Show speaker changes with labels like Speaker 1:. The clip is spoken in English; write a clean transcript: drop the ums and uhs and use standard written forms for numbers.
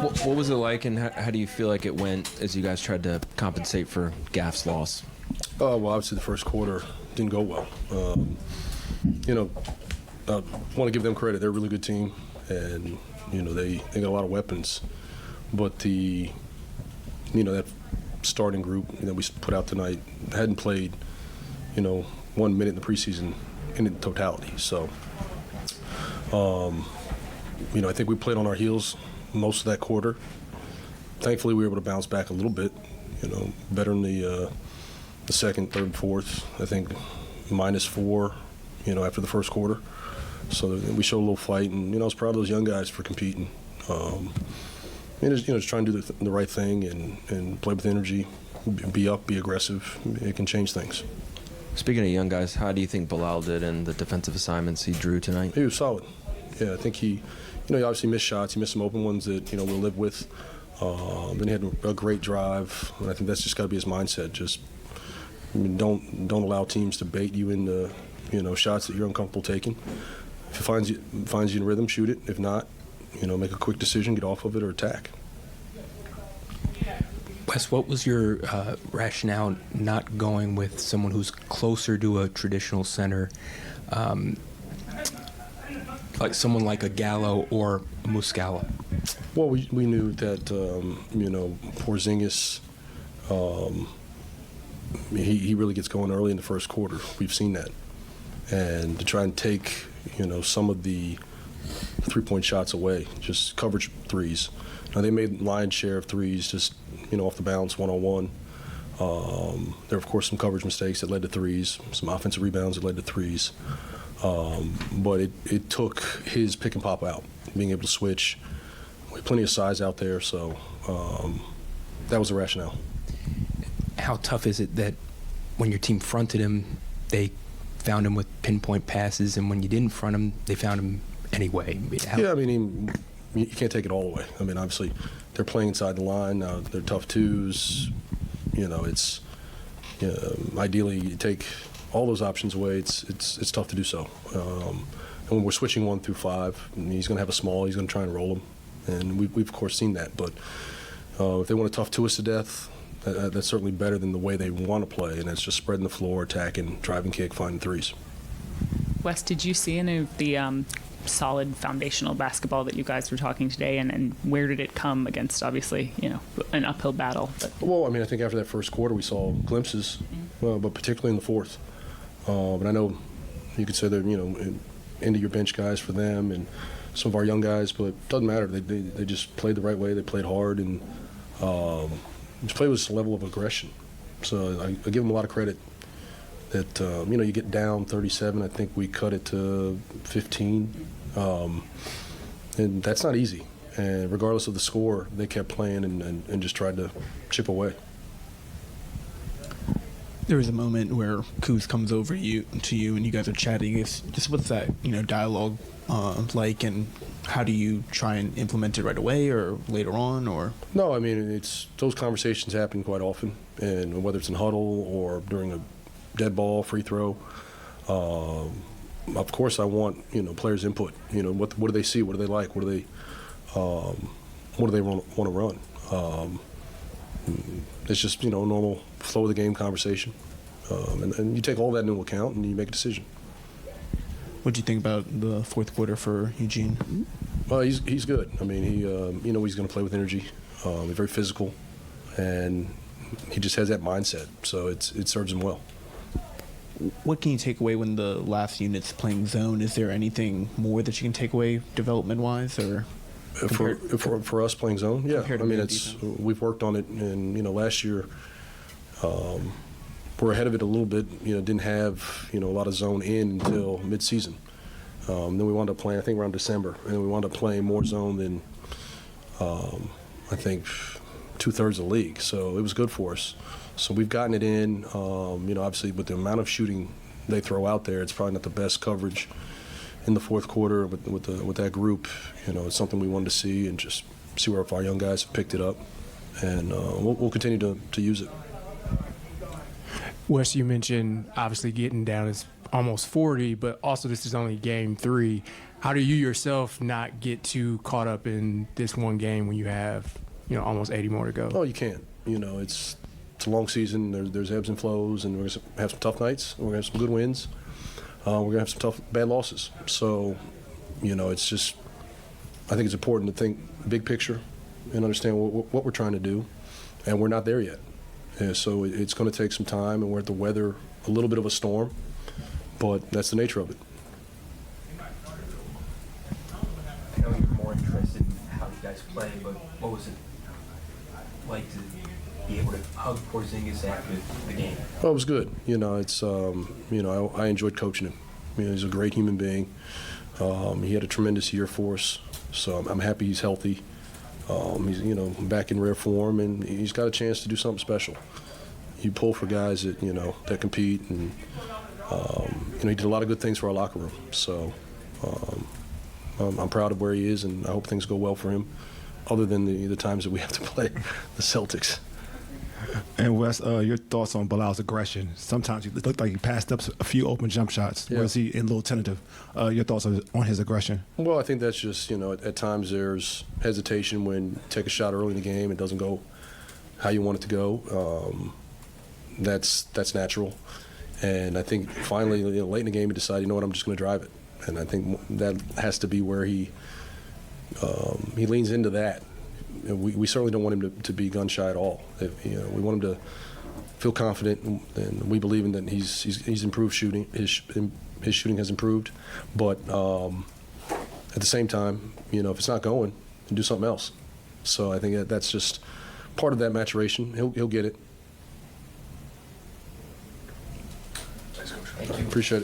Speaker 1: What was it like, and how do you feel like it went as you guys tried to compensate for Gaff's loss?
Speaker 2: Well, obviously the first quarter didn't go well. I want to give them credit. They're a really good team, and they got a lot of weapons. But that starting group that we put out tonight hadn't played 1 minute in the preseason in totality. So I think we played on our heels most of that quarter. Thankfully, we were able to bounce back a little bit. Better in the second, third, fourth. I think -4. After the first quarter. So we showed a little fight, and I was proud of those young guys for competing. Just trying to do the right thing and play with energy, be up, be aggressive. It can change things.
Speaker 1: Speaking of young guys, how do you think Bilal did in the defensive assignments he drew tonight?
Speaker 2: He was solid. Yeah, I think he obviously missed shots. He missed some open ones that we'll live with. Then he had a great drive, and I think that's just got to be his mindset. Just don't allow teams to bait you into shots that you're uncomfortable taking. If it finds you in rhythm, shoot it. If not, make a quick decision, get off of it, or attack.
Speaker 3: Wes, what was your rationale not going with someone who's closer to a traditional center, like someone like a Gallo or a Muscala?
Speaker 2: Well, we knew that Porzingis, he really gets going early in the first quarter. We've seen that, and to try and take some of the three-point shots away, just coverage threes. Now, they made lion's share of threes just, off the bounce, one-on-one. There were, of course, some coverage mistakes that led to threes, some offensive rebounds that led to threes. But it took his pick and pop out, being able to switch. We had plenty of size out there, so that was the rationale.
Speaker 3: How tough is it that when your team fronted him, they found him with pinpoint passes, and when you didn't front him, they found him anyway?
Speaker 2: You can't take it all away. Obviously, they're playing inside the line. They're tough twos. It's ideally you take all those options away. It's tough to do so. And when we're switching 1 through 5, he's going to have a small. He's going to try and roll them, and we've of course seen that. But if they want to tough to us to death, that's certainly better than the way they want to play, and that's just spreading the floor, attacking, driving kick, finding threes.
Speaker 4: Wes, did you see any of the solid foundational basketball that you guys were talking today, and where did it come against, obviously, an uphill battle?
Speaker 2: Well, I think after that first quarter we saw glimpses, but particularly in the fourth. But I know you could say they're, into your bench guys for them and some of our young guys, but it doesn't matter. They just played the right way. They played hard, and just played with this level of aggression. So I give them a lot of credit. That you get down 37. I think we cut it to 15, and that's not easy. And regardless of the score, they kept playing and just tried to chip away.
Speaker 5: There was a moment where Kuz comes over to you and you guys are chatting. Just what's that dialogue like, and how do you try and implement it right away or later on? Or
Speaker 2: no, it's those conversations happen quite often, and whether it's in huddle or during a dead ball, free throw. Of course, I want players' input. What do they see? What do they like? What do they want to run? It's just normal flow of the game conversation, and you take all that into account and you make a decision.
Speaker 5: What do you think about the fourth quarter for Eugene?
Speaker 2: Well, he's good. He's going to play with energy. He's very physical, and he just has that mindset. So it serves him well.
Speaker 5: What can you take away when the last unit's playing zone? Is there anything more that you can take away development-wise, or
Speaker 2: for us playing zone? Yeah, we've worked on it, and last year we're ahead of it a little bit. Didn't have a lot of zone in until mid-season. Then we wound up playing, I think, around December, and we wound up playing more zone than I think 2/3 of the league. So it was good for us. So we've gotten it in. Obviously, with the amount of shooting they throw out there, it's probably not the best coverage in the fourth quarter with that group. It's something we wanted to see and just see where our young guys have picked it up, and we'll continue to use it.
Speaker 6: Wes, you mentioned obviously getting down is almost 40, but also this is only game 3. How do you yourself not get too caught up in this one game when you have, almost 80 more to go?
Speaker 2: Oh, you can't. It's a long season. There's ebbs and flows, and we're going to have some tough nights. We're going to have some good wins. We're going to have some bad losses. So, it's just, I think it's important to think big picture and understand what we're trying to do, and we're not there yet. And so it's going to take some time, and we're at the weather a little bit of a storm, but that's the nature of it.
Speaker 3: I know you're more interested in how you guys play, but what was it like to be able to hug Porzingis after the game?
Speaker 2: Well, it was good. I enjoyed coaching him. He's a great human being. He had a tremendous year for us, so I'm happy he's healthy. He's back in rare form, and he's got a chance to do something special. You pull for guys that compete, and he did a lot of good things for our locker room. So I'm proud of where he is, and I hope things go well for him, other than the times that we have to play the Celtics.
Speaker 7: And Wes, your thoughts on Bilal's aggression? Sometimes it looked like he passed up a few open jump shots.
Speaker 2: Yeah.
Speaker 7: Was he a little tentative? Your thoughts on his aggression?
Speaker 2: Well, I think that's just, at times there's hesitation when you take a shot early in the game. It doesn't go how you want it to go. That's natural. And I think finally, late in the game, he decided, I'm just going to drive it. And I think that has to be where he leans into that. We certainly don't want him to be gun shy at all. We want him to feel confident, and we believe in that he's improved shooting. His shooting has improved, but at the same time, if it's not going, then do something else. So I think that's just part of that maturation. He'll get it.
Speaker 3: Thanks, Coach. Thank you.
Speaker 2: Appreciate it.